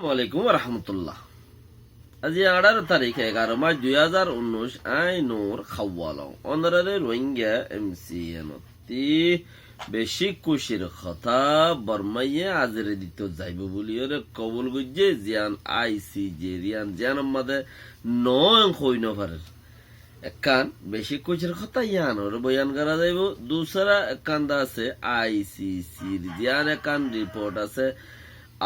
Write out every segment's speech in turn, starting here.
আসসালামু আলাইকুম রহমতুল্লাহ। আজি 18 তারিখ 11 মাস 2019 আই নূর খাওয়াল অনারে রোহিঙ্গা এমসিএনতি বেশি খুশির কথা বর্মাইয়ে আজরে দিত যাইব বলিওরে কবুল গুজে জিয়ান আইসিজে রিয়ান জিয়ান মাদে নয় কইনো পারে একান বেশি খুশির কথা ইয়ান ওর বয়ান করা যাইব। দুসরা একান্দা আছে আইসিসির জিয়ান একান রিপোর্ট আছে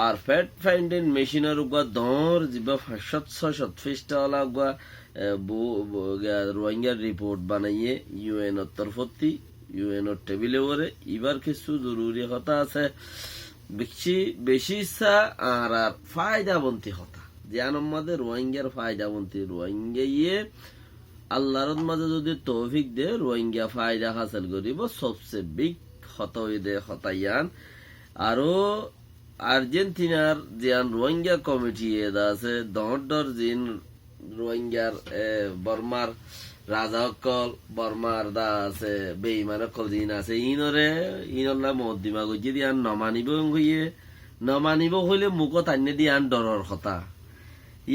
আর ফ্যাক্ট ফাইন্ডিং মেশিনের উগা দর জিবা 500 পৃষ্ঠাওয়ালা উগা রোহিঙ্গার রিপোর্ট বানাইয়ে ইউএন তরফতি ইউএন টেবিলে ওরে এবার কিছু জরুরি কথা আছে বেশি আর ফায়দাবন্তি কথা যেন আমাদের রোহিঙ্গার ফায়দাবন্তি রোহিঙ্গা ইয়ে আল্লাহর মাঝে যদি তৌফিক দে রোহিঙ্গা ফায়দা হাসিল করিব সবচেয়ে বিগ হতইদে হতাইয়ান। আরো আর্জেন্টিনার জিয়ান রোহিঙ্গা কমিটি এদা আছে দর জিন রোহিঙ্গার বর্মার রাজা অকল বর্মার দা আছে বেইমান অকল জিন আছে ইনরা মদ্দিমা গজি দিয়ান নমানিব হইলে মুখত আনিয়ে দিয়ান ডরর কথা।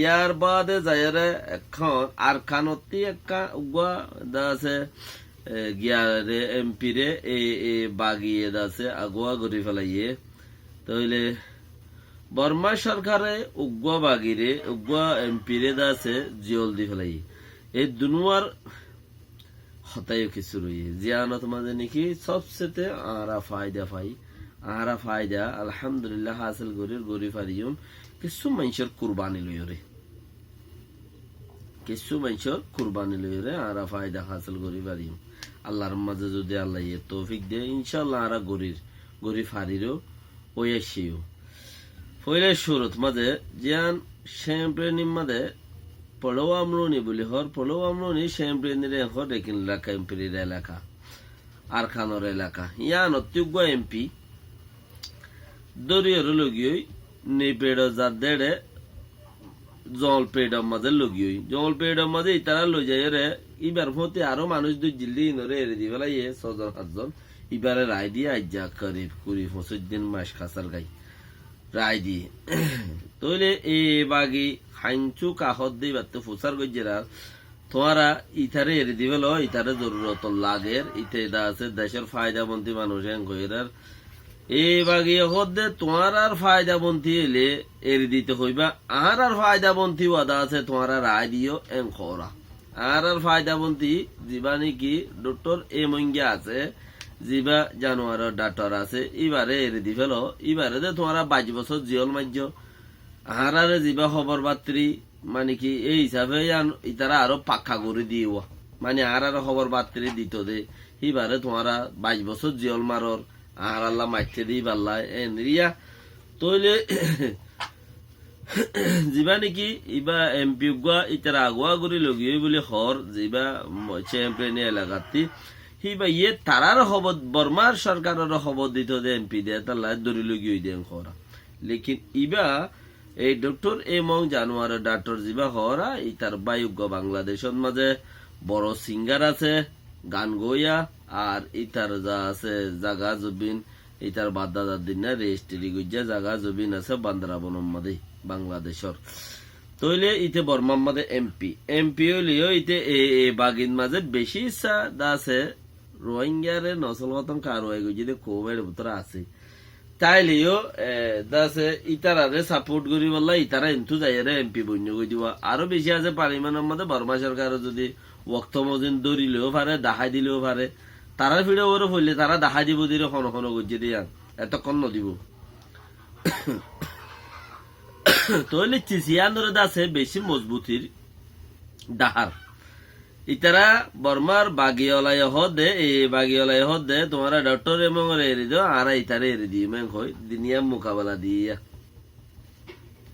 ইয়ার বাদে যাইরে এখন আর খানতি একটা উগা দা আছে গিয়ারে এমপি রে এ বাগিয়ে দা আছে আগুয়া গড়ি ফেলাইয়ে তাহলে বর্মা সরকারে উগুয়া বাগিরে উগুয়া এমপি রে দা আছে জিওল দি ফেলাই এই দুনুয়ার হতায় কিছু রয়ে জিয়ানত মাঝে নাকি সবচেয়ে আরা ফায়দা আলহামদুলিল্লাহ হাসিল করির গরি ফারিয়ম কিছু মানুষের কুরবানি লইরে আরা ফায়দা হাসিল করি পারিম আল্লাহর মাঝে যদি আল্লাহ তৌফিক দে ইনশাআল্লাহ আরা গরি ফারিরও ওই আসিও পয়লা শুরুত মাঝে জিয়ান শ্যাম্পেনির মাঝে পলো আমরুনি বলি হর পলো আমরুনি শ্যাম্পেনির হর দেখিন এলাকা এমপির এলাকা আর খানোর এলাকা ইয়ান অত্যুগ্য এমপি দরিয়র লগিয়ে নেপেড় যা দেড়ে জলপেড় মাঝে লগিয়ে জলপেড় মাঝে ইতারা লই যায় রে ইবার হতে আরো মানুষ দুই জিল্লি নরে এরে দি ফেলাই 6-7জন ইবারে রায় দিয়ে আজ্জা করিব 20-25 দিন মাস খাসার গাই রায় দিয়ে তইলে এ বাগি হাইঞ্চু কাহত দিয়ে বাতে ফুসার গজ্জেরা তোমারা ইতারে এরে দিবে লো ইতারে জরুরত লাগের ইতে দা আছে দেশের ফায়দাবন্তি মানুষ এর এই বাগি হদে তোমার আর ফায়দাবন্তি এলে এরে দিতে হইবা আর ফায়দাবন্তি ওয়াদা আছে তোমারা রায় দিও এন খরা আর ফায়দাবন্তি জীবানি কি ডক্টর এ মঙ্গিয়া আছে জিবা জানোয়ার ডাক্তার আছে এবারে এরে দি ফেলো এবারে যে তোমারা 22 বছর জিয়ল মাজ্য আহারে জিবা খবর বাত্রি মানে কি এই হিসাবে ইতারা আরো পাক্কা করে দিও মানে আর খবর বাত্রি দিত দে এবারে তোমারা 22 বছর জিয়ল মারর আর আল্লাহ মাইতে দি বাল্লা এনরিয়া তইলে জিবা নাকি ইবা এমপি গুয়া ইতারা আগুয়া করে লগিয়ে বলে হর জিবা চ্যাম্পিয়ন এলাকাতি হিবা ইয়ে তারার খবর বর্মার সরকারের খবর দিত দে এমপি দে তার দরি লগিয়ে দেন খরা লেকিন ইবা এই ডক্টর এমং জানোয়ার ডাক্তার জিবা হরা ইতার বায়ুজ্ঞ বাংলাদেশের মাঝে বড় সিঙ্গার আছে গান গইয়া আর ইতার যা আছে জাগা জবিন ইতার বাদ্দাদার দিন না রেজিস্ট্রি গইয়া জাগা জবিন আছে বান্দ্রাবনের মাঝে বাংলাদেশের তইলে ইতে বর্মার মাঝে এমপি হইলেও ইতে এ বাগিন মাঝে বেশি ইচ্ছা দা আছে রোহিঙ্গারে নসলগতন কারো যদি কোভিড ভিতরে আছে তাইলেও দাসে ইতারারে সাপোর্ট করি বললা ইতারা ইন্তু যাইরে এমপি বন্য করে দিব আরো বেশি আছে পারিমাণের মধ্যে বর্মা সরকার যদি ওক্ত মজিন দৌড়িলেও পারে দাহাই দিলেও পারে তারা ফিরে ওরে ফলে তারা দাহাই দিব দিলে খন গজিয়ে দিয়া এতক্ষণ নদিব তইলে চিচিয়ানোর দাসে বেশি মজবুতির ডাহার ইতারা বর্মার বাগিওলাই হদে এই বাগিওলাই হদে তোমারা ডক্টর এমং এরি দো আর ইতারে এরি দি মেং কই দুনিয়া মোকাবেলা দিয়া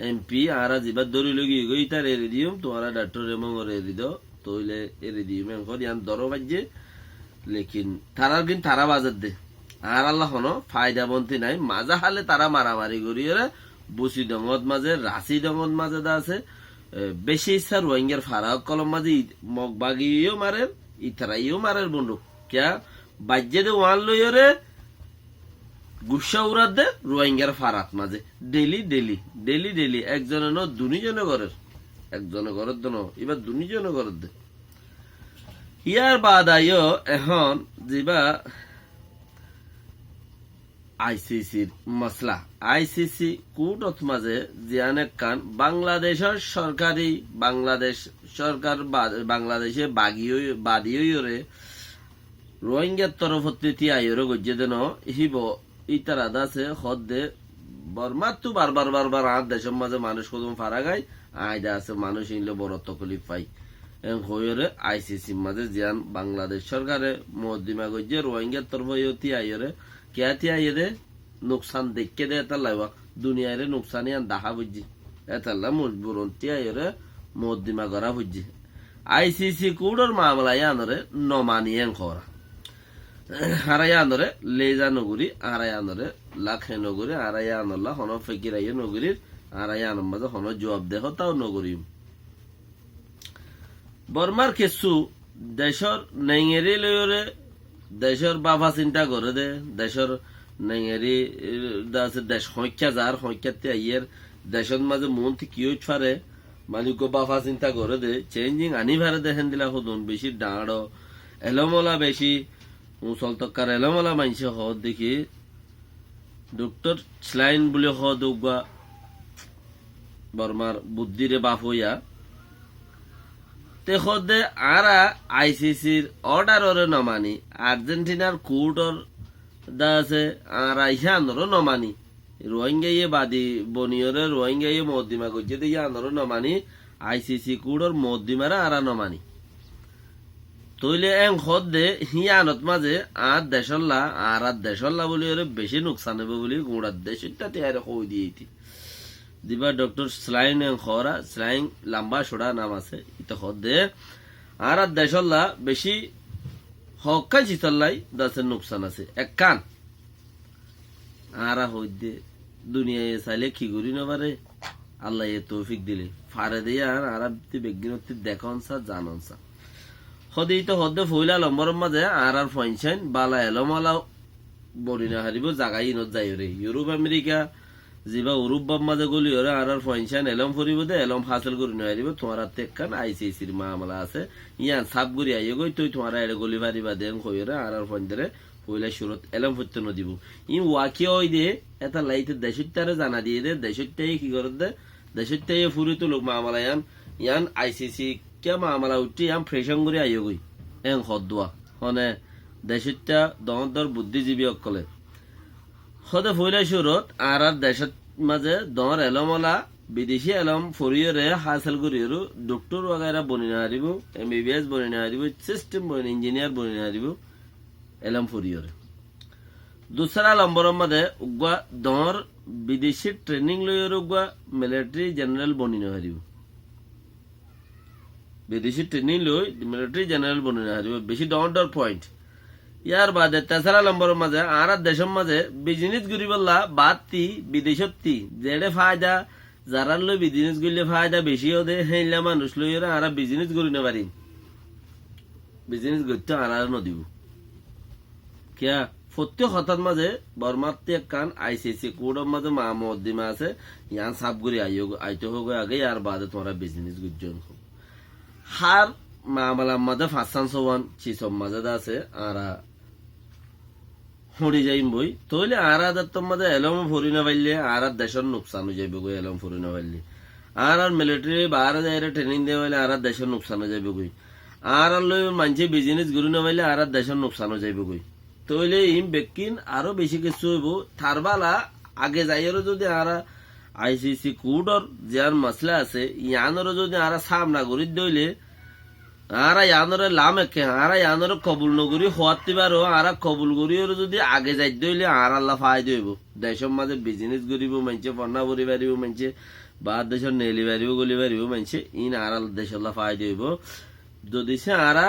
এমপি আর জিবা দরি লগি গই ইতারে এরি দিম তোমারা ডক্টর এমং এরি দো তইলে এরি দি মেং কই ইয়ান দরো বাজে লেকিন তারা বাজার দে আর আল্লাহ হনো ফায়দাবন্তি নাই মাজা হালে তারা মারামারি করি রে বুসি ডঙত মাঝে রাশি ডঙত মাঝে দা আছে বেশি ইচ্ছা রোহিঙ্গার ফারাক কলম মাঝে মগ বাগিয়েও মারেন ইতারাইও মারের বন্ধু কিয়া বাজ্যে দে ওয়ান লইরে গুসা উড়াত দে রোহিঙ্গার ফারাত মাঝে ডেলি ডেলি ডেলি ডেলি একজনে ন দুনিজনে ঘরের একজনে ঘরের দন এবার দুনিজনে ঘরের দে ইয়ার বাদ আইও এখন যেবা আইসিসির মসলা আইসিসি কোর্টত মাঝে জিয়ানে কান বাংলাদেশের সরকারি বাংলাদেশ সরকার বাংলাদেশে বাদিওরে রোহিঙ্গার তরফতি আইরে গজ্জে দেন হিব ইতারা দাসে হদ্দে বর্মার তো বারবার বারবার আর দেশের মাঝে মানুষ কদম ফারা গায় আয়দা আছে মানুষ ইনলে বড় তকলিফ পাই হইরে আইসিসি মাঝে জিয়ান বাংলাদেশ সরকারে মদিমা গজ্জে রোহিঙ্গার তরফতি আইরে কেয়াতি আইরে নুকসান দেখে দে এটা লাইবা দুনিয়ারে নুকসানি আন দেখা বুঝছি এতাল্লা মজবুরন্তি আইরে মদিমা করা বুঝছি আইসিসি কোর্টের মামলা আনরে নমানিয়েন খরা হারাই আনরে লেজা নগরী হারাই আনরে লাখে নগরী হারাই আনল্লা হন ফেকিরাইয়ে নগরীর হারাই আনম মাঝে হন জবাব দেহ তাও নগরী বর্মার কেসু দেশর নেঙেরি লয়রে দেশের বাবা চিন্তা করে দে দেশের নেঙেরি দেশ সংখ্যা যার সংখ্যাতে আইয়ের দেশের মাঝে মন কি হইতে পারে মালিক বাবা চিন্তা করে দে চেঞ্জিং আনি ভারে দেখেন দিলা হদুন বেশি ডাঁড় এলোমলা বেশি মুসল তক্কার এলোমলা মানছে হদ দেখি ডক্টর স্লাইন বলে হদ উগা বর্মার বুদ্ধিরে বাপ হইয়া তে হদে আরা আইসিসির অর্ডাররে নমানি আর্জেন্টিনার কোর্টর দা আছে আরা ইহানরও নমানি রোহিঙ্গা ইয়ে বাদী বনিয়রে রোহিঙ্গা ইয়ে মদ্দিমা করছে দিয়ে আনরও নমানি আইসিসি কোর্টর মদ্দিমারা আরা নমানি তইলে এং হদ দে হিয়ানত মাঝে আর দেশল্লা আর দেশল্লা বলি ওরে বেশি নোকসান হবে বলি গুড়ার দেশ ইত্যাদি আর কই দিয়েছি দিবা ডক্টর স্লাইন এং খরা স্লাইন লম্বা সোড়া নাম আছে ইতে হদ দে আর দেশল্লা বেশি হকান চিতল্লাই দাসের নোকসান আছে এক কান আরা হই দে দুনিয়ায় চাইলে কি করি না পারে আল্লাহ এ তৌফিক দিলে ফারে দিয়ে আর আরব বেগিনতি দেখন সা জানন সা হদি তো হদে ফইলা লম্বর মাঝে আর ফাইনসাইন বালা এলমালা বলিনা হারিব জাগাই নত যাই রে ইউরোপ আমেরিকা যিবা ইউরোপ মাঝে গলি ওরে আর ফাইনসাইন এলম ফুরিব দে এলম হাসিল করি না হারিব তোমার তেকান আইসিসির মামলা আছে ইয়ান সাপ গুরি আইয়ে গই তুই তোমার এড়ে গলি পারিবা দেন কইরে আর ফাইনদরে পয়লা শুরুত এলম ফুটতে ন দিব ই ওয়াকি ওই দে এটা লাইতে দেশটারে জানা দিয়ে দে দেশটাই কি করে দে দেশটাই ফুরি তো লোক মামলা ইয়ান আইসিসি কে মামলা উঠি ইয়ান ফ্রেশন করে আইয়ে গই এং হদুয়া হনে দেশটা দর বুদ্ধিজীবী অকলে হদে পয়লা শুরুত আর দেশত মাঝে দর এলমলা বিদেশি এলম ফুরিয়রে হাসিল করিয়রু ডক্টর वगैरह বনি না হারিব এমবিবিএস বনি না হারিব সিস্টেম বনি ইঞ্জিনিয়ার বনি না হারিব এলম ফুরিয়রে दूसरा नंबर मधे उगवा दर विदेशी ट्रेनिंग लयर उगवा मिलिटारी जनरल बनी न हारिब विदेशी ट्रेनिंग लय मिलिटारी जनरल बनी न हारिब बेशी डर पॉइंट यार बादे तेसरा नंबर मधे आरा देशम मधे बिजनेस करिबल्ला बाती विदेशती जेडे फायदा जारार लय बिजनेस करले फायदा बेशी होदे हेला मानुष लयरा आरा बिजनेस करि न पारिम बिजनेस करते आरा न দিব क्या ফত্য হঠাৎ মাঝে বর্মাতে কান আইসিসি কোডর মাঝে মামুদ্দিমা আছে ইয়ান সাবগুরি আইতে হোক আগে আর বাদে তোমরা বিজনেস গুজন হার মামলা মাঝে ফাসান সওয়ান চিসম মাঝে আছে আরা হড়ি যাইম বই তইলে আরা দত্তম মাঝে এলম ফরি না পাইলে আরা দেশের নুকসান হয়ে যাবে গো এলম ফরি না পাইলে আর মিলিটারি বাহার যাইরে ট্রেনিং দেওয়া হইলে আরা দেশের নুকসান হয়ে যাবে গই আর লই মানছে বিজনেস গুরি না পাইলে আরা দেশের নুকসান হয়ে যাবে গই তইলে ইম বেকিন আরো বেশি কিছু হইব থারবালা আগে যাইয়েরও যদি আরা আইসিসি কোর্টর যার মসলা আছে ইয়ানরও যদি আরা সামনা করি দইলে আরা ইয়ানরে লাম একে আরা ইয়ানরে কবুল নগরি হওয়াতে পারো আরা কবুল করিও যদি আগে যাই দইলে আর আল্লাহ ফায়দা হইব দেশের মাঝে বিজনেস করিব মানছে পন্না করি পারিব মানছে বা দেশের নেলি পারিব গলি পারিব মানছে ইন আর দেশের আল্লাহ ফায়দা হইব যদি সে আরা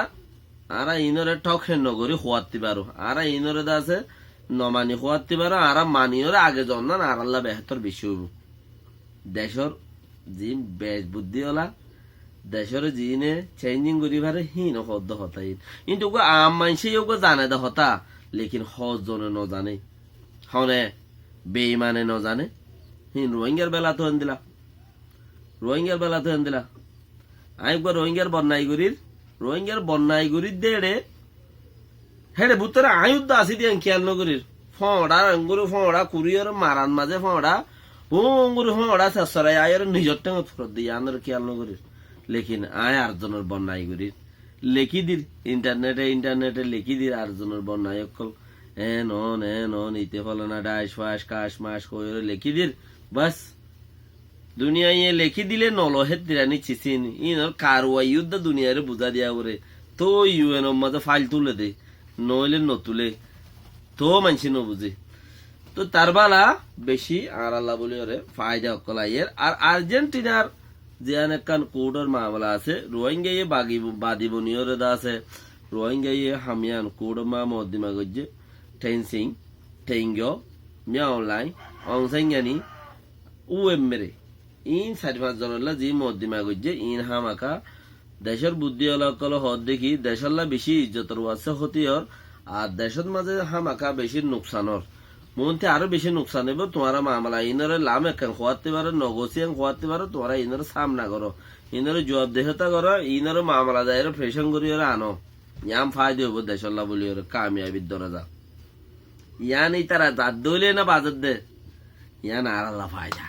আরা ইনরে ঠকে নগরী হওয়াতে পারো আরা ইনরে দাসে নমানি হওয়াতে পারো আরা মানিওরে আগে জন্নান আর আল্লাহ বেহতর বেশি হইব দেশর জিন বেশ বুদ্ধি হলা দেশর জিনে চেঞ্জিং করি পারে হিন হদ্দ হতাই কিন্তু আম মানসে জানে দে হতা লেকিন হজ জনে ন জানে হনে বেইমানে ন জানে রোহিঙ্গার বেলা তো দিলা রোহিঙ্গার বেলা তো দিলা আরেকবার রোহিঙ্গার বন্যাইগুড়ির দেড়ে হেড়ে বুতরে আয়ুদ্ধ আসি দিয়ে খেয়াল নগরীর ফড়া অঙ্গুর ফড়া কুড়িয়র মারান মাঝে ফড়া অঙ্গুর ফড়া শেষরাই আয়ের নিজের টেঙে ফেরত দিয়ে আনার খেয়াল নগরীর লেকিন আয় আটজনের বন্যাইগুড়ির লেখি দিল ইন্টারনেটে লেখি দিল আটজনের বন্যায় অকল এন ইতে ফলে না ডাইস ফাঁস কাশ মাস কইরে লেখি দিল বাস দুনিয়ায় লেখি দিলে নলহের দিরানি চিচিন ইনর কারওয়াই যুদ্ধ দুনিয়ার বুঝা দিয়া করে তো ইউএন মাঝে ফাইল তুলে দে নইলে নতুলে তো মানসি নবুঝে তো তার বালা বেশি আর আল্লাহ বলি ওরে ফায়দা অকলাইয়ের আর আর্জেন্টিনার জিয়ান একখান কোর্টের মামলা আছে রোহিঙ্গা বাদি বনিয়রে দা আছে রোহিঙ্গা হামিয়ান কোর্ট মা মদ্দিমা গজ্জে টেনসিং টেঙ্গিও মিয়াওলাই অংসাইঙ্গানি মেরে ইন 4-5 জনের যি মদ্দিমা গজ্জে ইন হামাকা দেশের বুদ্ধি অলকল হদ দেখি দেশের বেশি ইজ্জতর আছে হতিয়র আর দেশের মাঝে হামাকা বেশি নোকসানর মনতে আরো বেশি নোকসান হইব তোমারা মামলা ইনরে লাম একখান খোয়াতে পারো নগসিয়ান খোয়াতে পারো তোমরা ইনরে সামনা করো ইনরে জবাব দেহতা করো ইনরে মামলা যায় ফেশন করি আনো ইয়াম ফায়দা হইব দেশের বলি ওর কামিয়াবির দরজা ইয়ান এই তারা দাঁত দইলে না বাজার দে ইয়ান আর আল্লাহ ফায়দা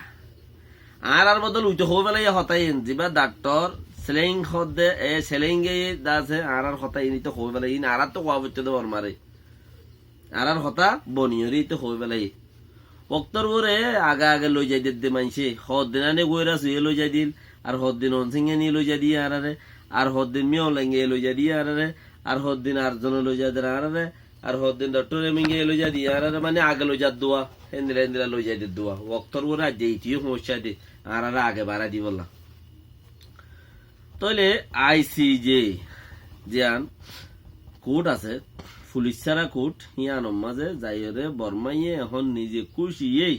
আর বদল উইতে হয়ে বেলা হতাই যিবা ডাক্তর সেলিং হদে সেলিং দাছে আর হতাই নিতে হয়ে বেলা ইন আর তো কোয়া বলতে দেবর মারে আর হতা বনিয়রি তো হয়ে বেলাই অক্তর বরে আগে লই যাই দে মানছে হদ দিন আনে গইরা শুয়ে লই যাই দিল আর হদ দিন অনসিংহে নিয়ে লই যাই দিয়ে আর হদ দিন মিও লেঙ্গে লই যাই দিয়ে আর হদ দিন আর জন লই যাই দে আর হদ দিন ডক্টর এমিঙ্গে লই যাই দিয়ে মানে আগে লই যা দোয়া হেন্দিরা লই যাই দে দোয়া অক্তর বরে আজ এইটিও সমস্যা দে আর আগে বাড়া দি বললাম তাহলে আইসিজে জিয়ান কোর্ট আছে পুলিশ ছাড়া কোর্ট হিয়ান মাঝে যাইরে বর্মাইয়ে এখন নিজে খুশিয়েই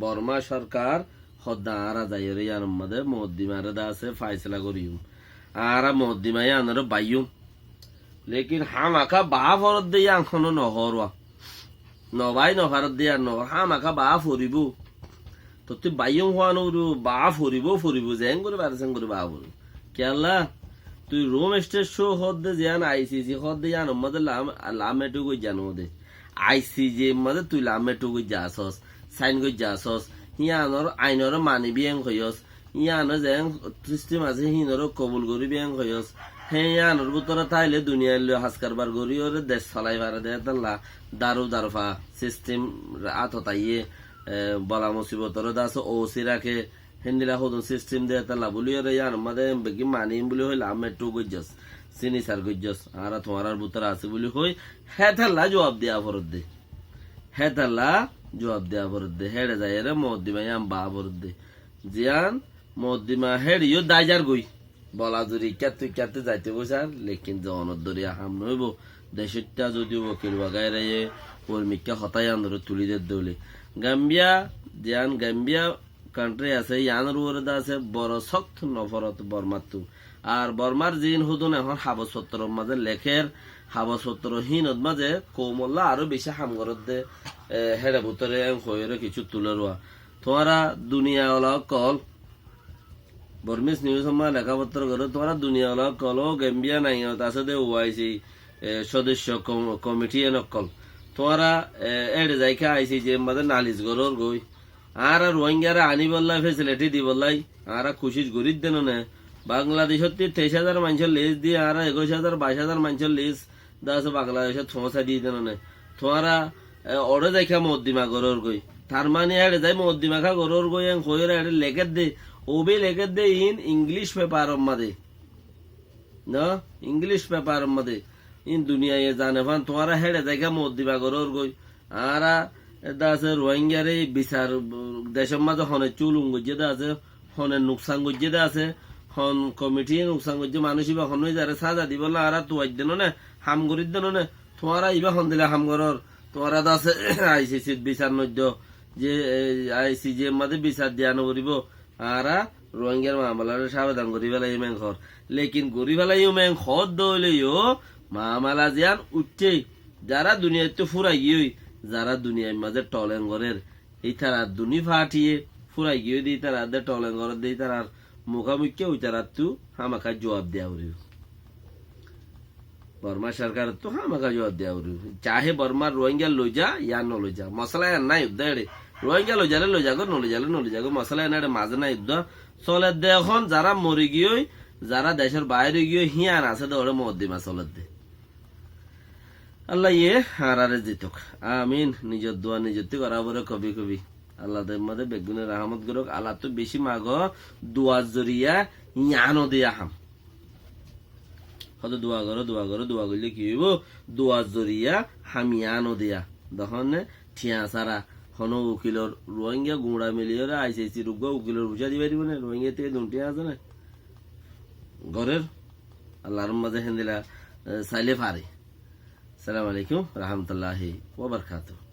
বর্মা সরকার হদ্দা আরা যাইরে ইয়ান মাঝে মদ্দিমারে দা আছে ফাইসলা করিম আরা মদ্দিমাই আনারে বাইম লেকিন হামাকা বা ফরত দিয়ে এখনো নহরওয়া নবাই নভারত দিয়ে আর নহর হামাকা বা ফরিব তো তুই বাইম হওয়া নু বা ফরিব যেন করে পারছেন করে বা ফরিব কেলা তুই রোম স্টেট শো হদ্দে জিয়ান আইসিসি হদ্দে জান মধ্যে লামেটু গই জানো দে আইসিজি মধ্যে তুই লামেটু গই যাসস সাইন গই যাসস ইয়ানর আইনর মানি বিয়াং হইস ইয়ানর যেন সিস্টেম আছে হিনর কবুল করি বিয়াং হইস হে ইয়ানর ভিতরে তাইলে দুনিয়ার লো হাস কারবার করি ওরে দেশ চালাই পারে দে তাল্লা দারফা সিস্টেম আততাইয়ে বলা মুসিবতর দাস ওসি রাখে হিন্দিরা হদন সিস্টেম দিয়ে তালা বলি রে ইয়ার মাদে বেগি মানিম বলি হইলা মেট্রো গজ্জস সিনি সার গজ্জস আর তোমার বুতরা আছে বলি হই হেতাল্লা জবাব দেয়া ফরত দে হেড়ে যায় রে মদ্দিমা ইয়াম বা ফরত দে জিয়ান মদ্দিমা হেড়িও দাইজার গই বলা জুরি ক্যাতে যাইতে বসার লেকিন জনর দরিয়া হাম নইব দেশটা যদিও বকিল বাগাই রে ওর মিক্কা হতাই আন্দর তুলি দে দৌলে গাম্বিয়া জিয়ান গাম্বিয়া কান্ট্রি আছে ইয়ানোর উপরে আছে বড় শক্ত নফরত বর্মার আর বর্মার জিন হুদুন এখন হাবসত্তর মাঝে লেখের হাবসত্তর হিনত মাঝে কৌমল্লা আরো বেশি হামগরত দে হেড়ে ভুতরে হয়ে কিছু তুলে রোয়া তোমারা দুনিয়া কল বর্মিস নিউজ লেখাপত্র করো তোমারা দুনিয়া কল ও গেম্বিয়া নাই আছে দে ওআইসি সদস্য কমিটি নকল তোমারা এড়ে যাইখা আইসি যে মাঝে নালিশ গরর গই আর রোহিঙ্গারা আনি বললাই ফেসিলিটি দি বললাই আর খুশি গরিব দেন না বাংলাদেশত 23,000 মানুষের লিস্ট দিয়ে আর 21,000 22,000 মানুষের লিস্ট দাস বাংলাদেশত সমস্যা দিয়ে দেন না তোমারা ওরে দেখা মদ্দিমা গরর গই তার মানে এড়ে যাই মদ্দিমা খা গরর গই কইরে এড়ে লেখে দে ওবে লেখে দে ইন ইংলিশ পেপার মাদে না ইংলিশ পেপার মাদে ইন দুনিয়ায় জানে ফান তোমারা হেড়ে দেখা মদ্দিমা গরর গই আর আছে রোহিঙ্গারে বিচার দেশের মাঝে হনে চুলুম গজ্জে আছে হনে নুকসান গজ্জে আছে হন কমিটি নুকসান গজ্জে মানুষ ইবা হন যারে সাজা দিব না আর তুয়াই দেন না হাম গরিব দেন না তোমারা ইবা হন দিলে হাম গরর তোমারা আছে আইসিসি বিচার নদ্য যে আইসিজি মাঝে বিচার দিয়া নকরিব আর রোহিঙ্গার মামলার সাবধান করি পেলাই মেং ঘর লেকিন গরি পেলাই মেং ঘর দইলেও মামলা জিয়ান উঠছেই যারা দুনিয়াতে ফুরাই গিয়ে যারা দুনিয়ার মাঝে টলেঙ্গরের এই তারা দুনি ফাটিয়ে ফুরাই গিয়ে দিই তারা দে টলেঙ্গর দিই তারার মুখামুখি ওই তারা তু হামাকা জবাব দেওয়া উড়িও বর্মা সরকার তো হামাকা জবাব দেওয়া উড়িও চাহে বর্মার রোহিঙ্গা লই যা ইয়া ন লই যা মশলা নাই উদ্দা এড়ে রোহিঙ্গা লই যালে লই যাগো নলি যালে নলি যাগো মশলা এনে মাঝে নাই উদ্দা চলে দে এখন যারা মরি গিয়ে যারা দেশের বাইরে গিয়ে হিয়ান আছে দৌড়ে মদ্দিমা চলে দে আল্লাহ ইয়ে হারারে জিতক আমিন নিজের দোয়া নিজের থেকে করা বলে কবি কবি আল্লাহ মধ্যে বেগুনের রহমত করুক আল্লাহ তো বেশি মাগ দোয়ার জরিয়া ইয়ানো দিয়া হাম হয়তো দোয়া করো দোয়া করো দোয়া করলে কি হইব দোয়ার জরিয়া হামিয়ানো দিয়া তখন ঠিয়া সারা হন উকিলর রোহিঙ্গা গুঁড়া মিলিয়ে আইসি রুগ উকিলর বুঝা দিবে দিব না রোহিঙ্গা থেকে দুটিয়া আছে না ঘরের আল্লাহর মাঝে হেন্দিলা চাইলে পারে। আসসালামু আলাইকুম রহমতুল্লাহি ওয়া বারাকাতুহু।